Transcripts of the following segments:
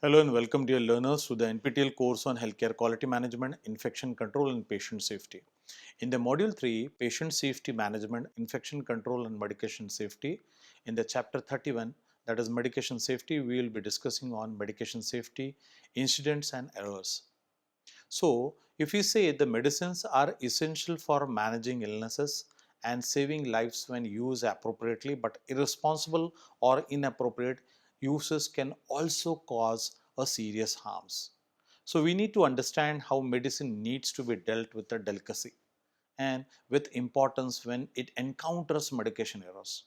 Hello and welcome dear learners to the NPTEL course on Healthcare Quality Management, Infection Control and Patient Safety. In the Module 3, Patient Safety Management, Infection Control and Medication Safety, in the Chapter 31, that is Medication Safety, we will be discussing on medication safety, incidents and errors. So, if we say the medicines are essential for managing illnesses and saving lives when used appropriately, but irresponsible or inappropriate uses can also cause a serious harms. So, we need to understand how medicine needs to be dealt with a delicacy and with importance when it encounters medication errors.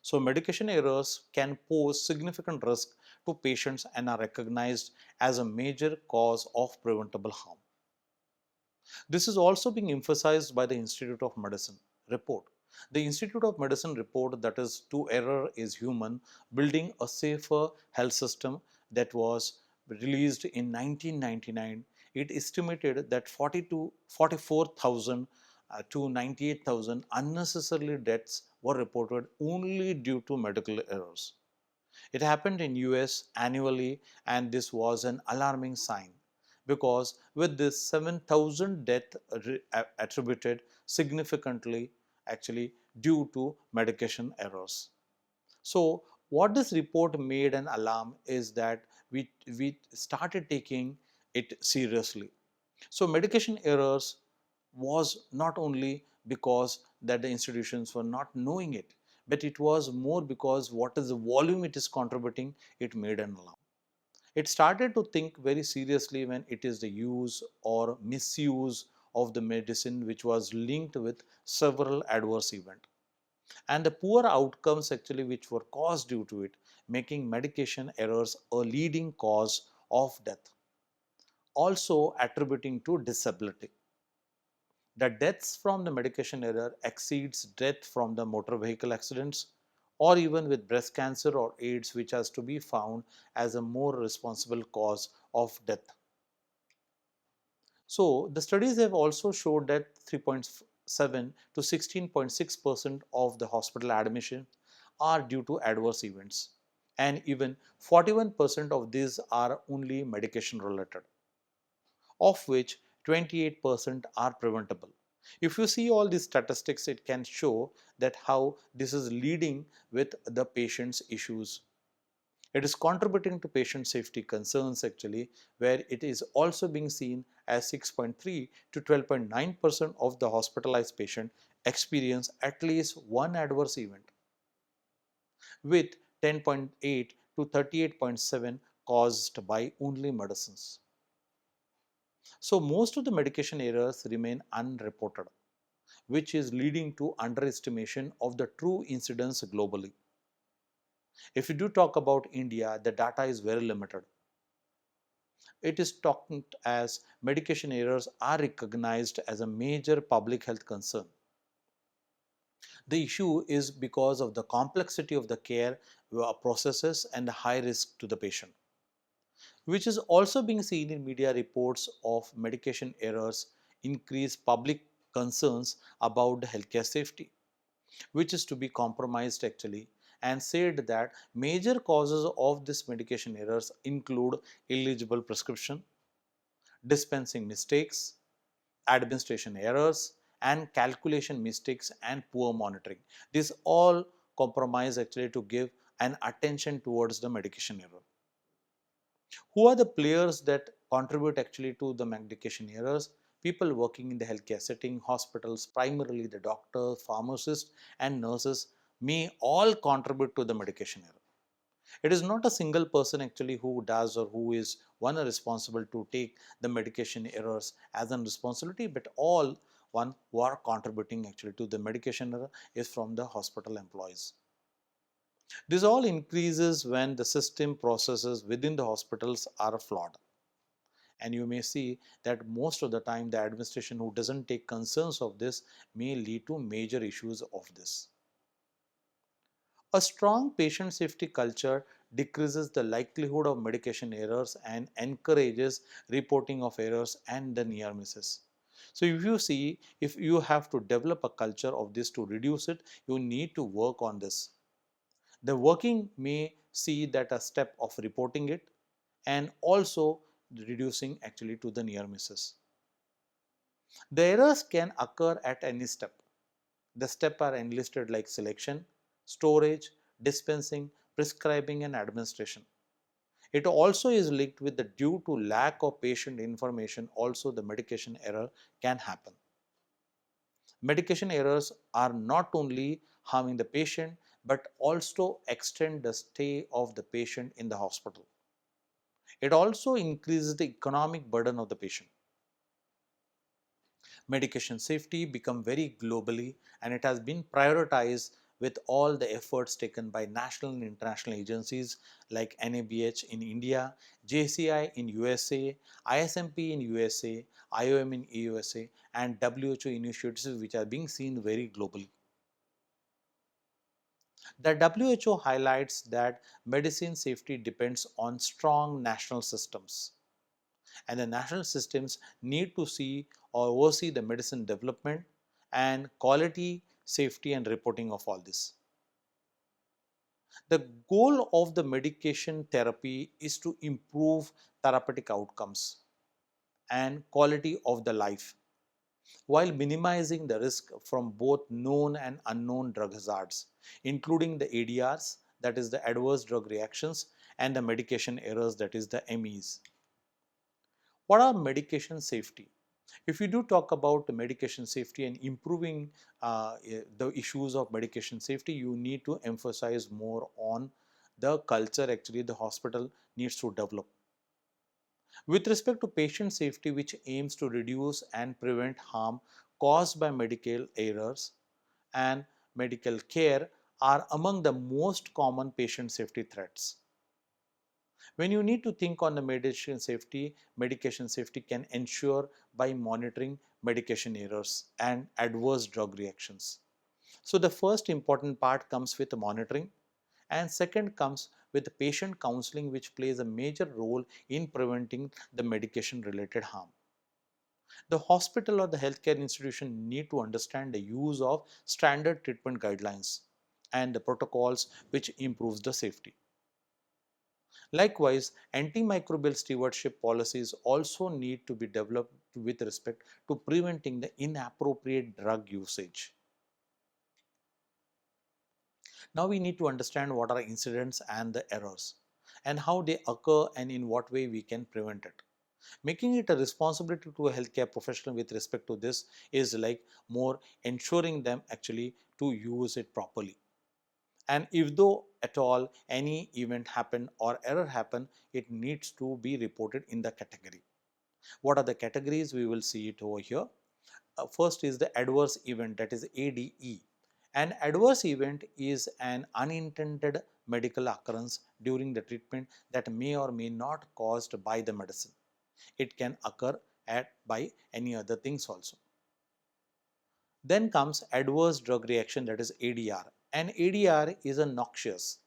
So, medication errors can pose significant risk to patients and are recognized as a major cause of preventable harm. This is also being emphasized by the Institute of Medicine report. The Institute of Medicine report, that is To Error is Human, Building a Safer Health System, that was released in 1999. It estimated that 44,000 to 98,000 unnecessary deaths were reported only due to medical errors. It happened in US annually, and this was an alarming sign because with this 7,000 death attributed significantly actually due to medication errors. So what this report made an alarm is that we started taking it seriously. So medication errors was not only because that the institutions were not knowing it, but it was more because what is the volume it is contributing, it made an alarm. It started to think very seriously when it is the use or misuse of the medicine which was linked with several adverse events and the poor outcomes actually which were caused due to it, making medication errors a leading cause of death, also attributing to disability. The deaths from the medication error exceeds death from the motor vehicle accidents or even with breast cancer or AIDS, which has to be found as a more responsible cause of death. So the studies have also showed that 3.7 to 16.6% of the hospital admissions are due to adverse events, and even 41% of these are only medication related, of which 28% are preventable. If you see all these statistics, it can show that how this is leading with the patient's issues. It is contributing to patient safety concerns actually, where it is also being seen as 6.3 to 12.9% of the hospitalized patient experience at least one adverse event, with 10.8 to 38.7 caused by only medicines. So most of the medication errors remain unreported, which is leading to underestimation of the true incidence globally. If you do talk about India, the data is very limited. It is talked as medication errors are recognized as a major public health concern. The issue is because of the complexity of the care processes and the high risk to the patient, which is also being seen in media reports of medication errors increase public concerns about the healthcare safety, which is to be compromised actually, and said that major causes of this medication errors include illegible prescription, dispensing mistakes, administration errors, and calculation mistakes and poor monitoring. These all compromise actually to give an attention towards the medication error. Who are the players that contribute actually to the medication errors? People working in the healthcare setting, hospitals, primarily the doctors, pharmacists, and nurses may all contribute to the medication error. It is not a single person actually who does or who is one responsible to take the medication errors as a responsibility, but all one who are contributing actually to the medication error is from the hospital employees. This all increases when the system processes within the hospitals are flawed. And you may see that most of the time the administration who doesn't take concerns of this may lead to major issues of this. A strong patient safety culture decreases the likelihood of medication errors and encourages reporting of errors and the near misses. So if you see, if you have to develop a culture of this to reduce it, you need to work on this. The working may see that a step of reporting it, and also reducing actually to the near misses. The errors can occur at any step. The steps are enlisted like selection, storage, dispensing, prescribing and administration. It also is linked with the due to lack of patient information, also the medication error can happen. Medication errors are not only harming the patient but also extend the stay of the patient in the hospital. It also increases the economic burden of the patient. Medication safety become very globally and it has been prioritized with all the efforts taken by national and international agencies like NABH in India, JCI in USA, ISMP in USA, IOM in USA and WHO initiatives which are being seen very globally. The WHO highlights that medicine safety depends on strong national systems and the national systems need to see or oversee the medicine development and quality, safety and reporting of all this. The goal of the medication therapy is to improve therapeutic outcomes and quality of the life while minimizing the risk from both known and unknown drug hazards, including the ADRs, that is the adverse drug reactions, and the medication errors, that is the MEs. What are medication safety? If we do talk about medication safety and improving the issues of medication safety, you need to emphasize more on the culture actually the hospital needs to develop. With respect to patient safety, which aims to reduce and prevent harm caused by medical errors and medical care are among the most common patient safety threats. When you need to think on the medication safety can ensure by monitoring medication errors and adverse drug reactions. So the first important part comes with monitoring and second comes with patient counseling which plays a major role in preventing the medication related harm. The hospital or the healthcare institution need to understand the use of standard treatment guidelines and the protocols which improves the safety. Likewise, antimicrobial stewardship policies also need to be developed with respect to preventing the inappropriate drug usage. Now we need to understand what are incidents and the errors and how they occur and in what way we can prevent it. Making it a responsibility to a healthcare professional with respect to this is like more ensuring them actually to use it properly. And if though at all any event happen or error happen, it needs to be reported in the category. What are the categories? We will see it over here. First is the adverse event, that is ADE. An adverse event is an unintended medical occurrence during the treatment that may or may not caused by the medicine. It can occur by any other things also. Then comes adverse drug reaction, that is ADR. An ADR is a noxious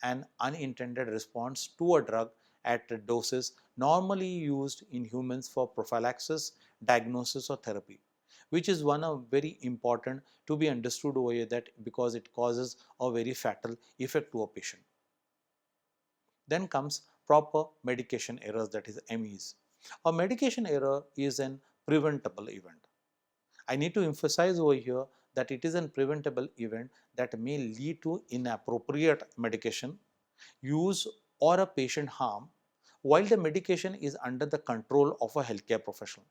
and unintended response to a drug at doses normally used in humans for prophylaxis, diagnosis or therapy, which is one of very important to be understood over here that because it causes a very fatal effect to a patient. Then comes proper medication errors, that is MEs. A medication error is an preventable event. I need to emphasize over here that it is a preventable event that may lead to inappropriate medication use or a patient harm while the medication is under the control of a healthcare professional.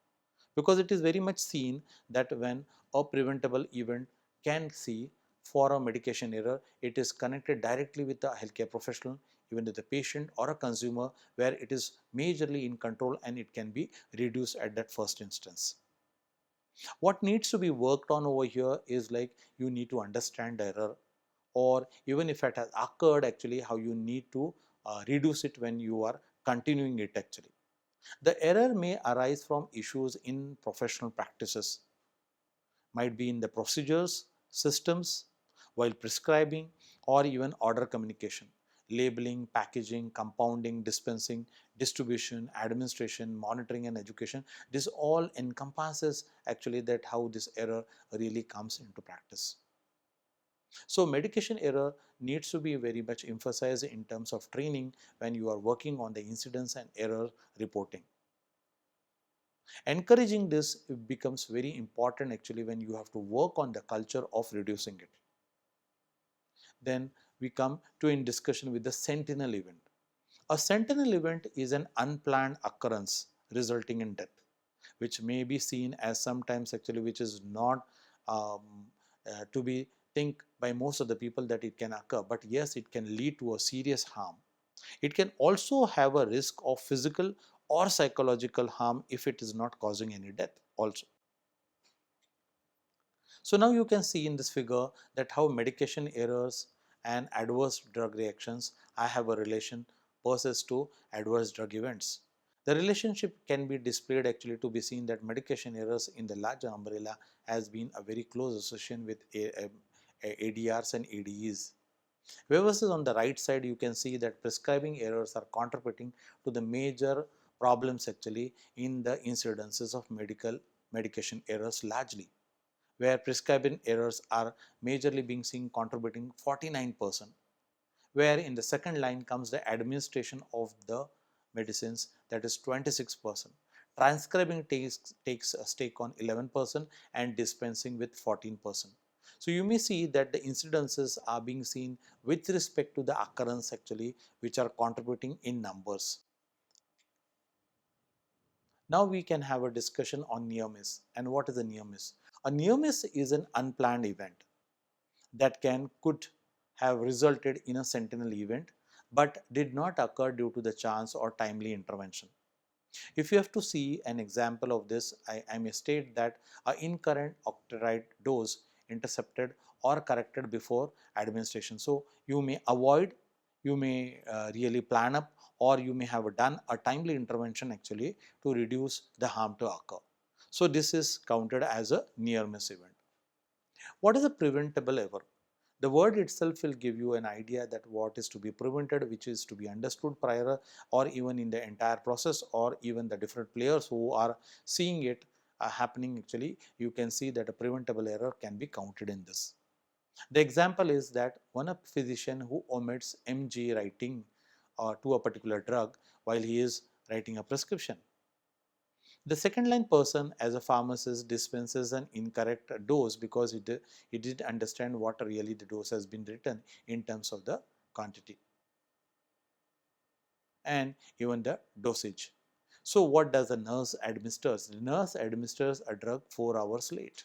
Because it is very much seen that when a preventable event can see for a medication error, it is connected directly with the healthcare professional, even with the patient or a consumer where it is majorly in control and it can be reduced at that first instance. What needs to be worked on over here is like you need to understand the error or even if it has occurred actually how you need to reduce it when you are continuing it actually. The error may arise from issues in professional practices, might be in the procedures, systems, while prescribing or even order communication, labeling, packaging, compounding, dispensing, distribution, administration, monitoring and education. This all encompasses actually that how this error really comes into practice. So medication error needs to be very much emphasized in terms of training when you are working on the incidence and error reporting. Encouraging this becomes very important actually when you have to work on the culture of reducing it. Then we come to in discussion with the sentinel event. A sentinel event is an unplanned occurrence resulting in death, which may be seen as sometimes actually which is not um, to be think by most of the people that it can occur, but yes, it can lead to a serious harm. It can also have a risk of physical or psychological harm if it is not causing any death also. So now you can see in this figure that how medication errors and adverse drug reactions I have a relation versus to adverse drug events. The relationship can be displayed actually to be seen that medication errors in the larger umbrella has been a very close association with ADRs and ADEs. Whereas on the right side you can see that prescribing errors are contributing to the major problems actually in the incidences of medication errors largely, where prescribing errors are majorly being seen contributing 49%, where in the second line comes the administration of the medicines, that is 26%. Transcribing takes a stake on 11% and dispensing with 14%. So you may see that the incidences are being seen with respect to the occurrence actually, which are contributing in numbers. Now we can have a discussion on near miss. And what is a near miss? A near miss is an unplanned event that could have resulted in a sentinel event but did not occur due to the chance or timely intervention. If you have to see an example of this, I may state that an incorrect octreotide dose intercepted or corrected before administration. So you may avoid, you may really plan up, or you may have done a timely intervention actually to reduce the harm to occur. So this is counted as a near miss event. What is a preventable error? The word itself will give you an idea that what is to be prevented, which is to be understood prior or even in the entire process, or even the different players who are seeing it happening actually, you can see that a preventable error can be counted in this. The example is that one a physician who omits MG writing to a particular drug while he is writing a prescription. The second line person as a pharmacist dispenses an incorrect dose because he did understand what really the dose has been written in terms of the quantity and even the dosage. So what does the nurse administers? The nurse administers a drug 4 hours late.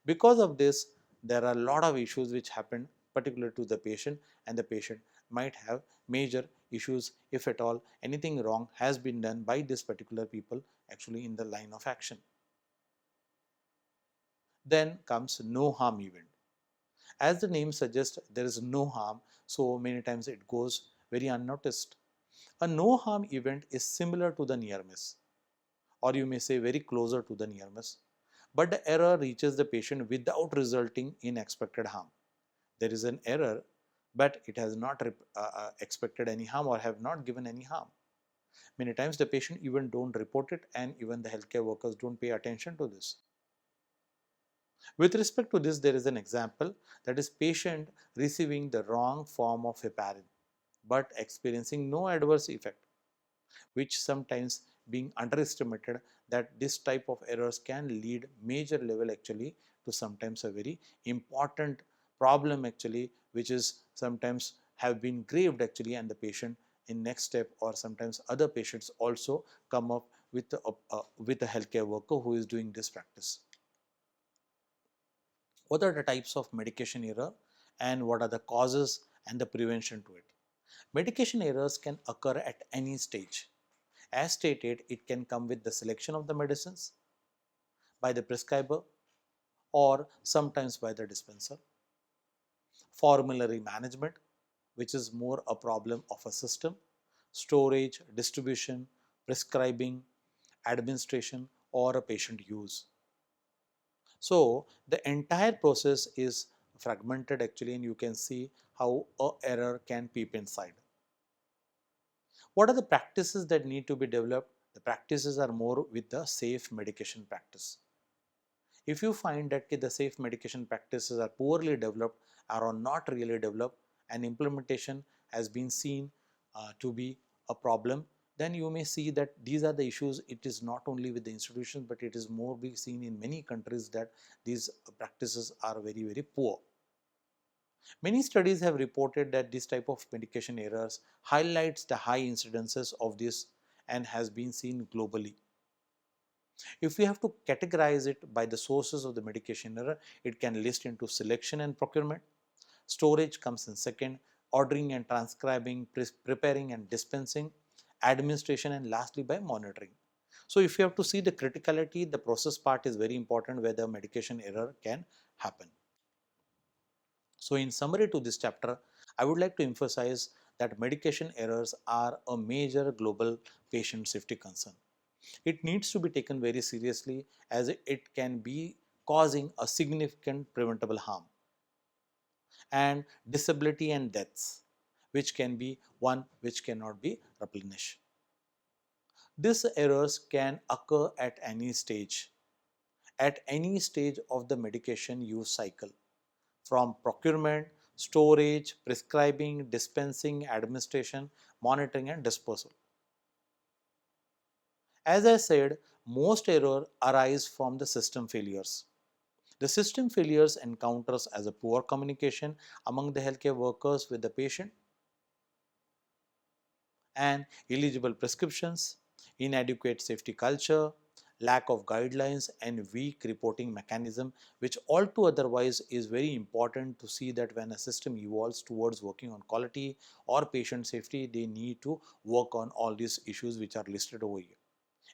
Because of this, there are a lot of issues which happen particular to the patient, and the patient might have major issues if at all anything wrong has been done by this particular people actually in the line of action. Then comes no harm event. As the name suggests, there is no harm, so many times it goes very unnoticed. A no harm event is similar to the near miss, or you may say very closer to the near miss, but the error reaches the patient without resulting in expected harm. There is an error, but it has not expected any harm or have not given any harm. Many times the patient even don't report it, and even the healthcare workers don't pay attention to this. With respect to this, there is an example, that is patient receiving the wrong form of heparin but experiencing no adverse effect, which sometimes being underestimated that this type of errors can lead major level actually to sometimes a very important problem actually, which is sometimes have been graved actually, and the patient in next step or sometimes other patients also come up with a healthcare worker who is doing this practice. What are the types of medication error and what are the causes and the prevention to it? Medication errors can occur at any stage. As stated, it can come with the selection of the medicines by the prescriber or sometimes by the dispenser. Formulary management, which is more a problem of a system. Storage, distribution, prescribing, administration, or a patient use. So the entire process is fragmented actually, and you can see how a error can peep inside. What are the practices that need to be developed? The practices are more with the safe medication practice. If you find that the safe medication practices are poorly developed or are not really developed and implementation has been seen to be a problem, then you may see that these are the issues. It is not only with the institutions, but it is more being seen in many countries that these practices are very, very poor. Many studies have reported that this type of medication errors highlights the high incidences of this and has been seen globally. If we have to categorize it by the sources of the medication error, it can list into selection and procurement. Storage comes in second, ordering and transcribing, preparing and dispensing, administration, and lastly by monitoring. So if you have to see the criticality, the process part is very important where the medication error can happen. So in summary to this chapter, I would like to emphasize that medication errors are a major global patient safety concern. It needs to be taken very seriously as it can be causing a significant preventable harm and disability and deaths, which can be one which cannot be replenished. These errors can occur at any stage of the medication use cycle, from procurement, storage, prescribing, dispensing, administration, monitoring and disposal. As I said, most errors arise from the system failures. The system failures encounters as a poor communication among the healthcare workers with the patient and illegible prescriptions, inadequate safety culture, lack of guidelines and weak reporting mechanism, which all to otherwise is very important to see that when a system evolves towards working on quality or patient safety, they need to work on all these issues which are listed over here,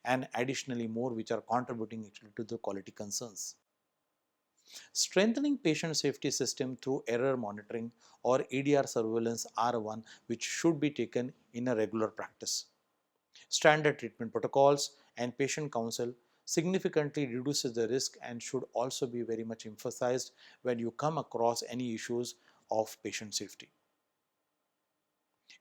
and additionally more which are contributing actually to the quality concerns. Strengthening patient safety system through error monitoring or EDR surveillance are one which should be taken in a regular practice. Standard treatment protocols and patient counsel significantly reduces the risk and should also be very much emphasized when you come across any issues of patient safety.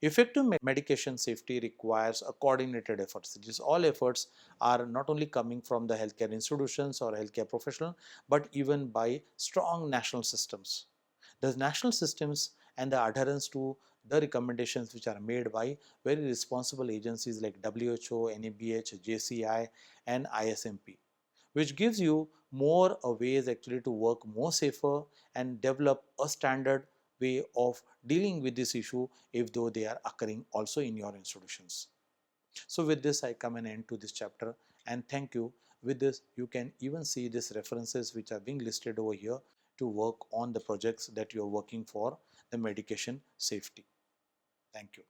Effective medication safety requires a coordinated efforts. These all efforts are not only coming from the healthcare institutions or healthcare professional, but even by strong national systems. The national systems and the adherence to the recommendations which are made by very responsible agencies like WHO, NABH, JCI and ISMP, which gives you more ways actually to work more safer and develop a standard way of dealing with this issue if though they are occurring also in your institutions. So with this I come an end to this chapter and thank you. With this you can even see these references which are being listed over here to work on the projects that you are working for the medication safety. Thank you.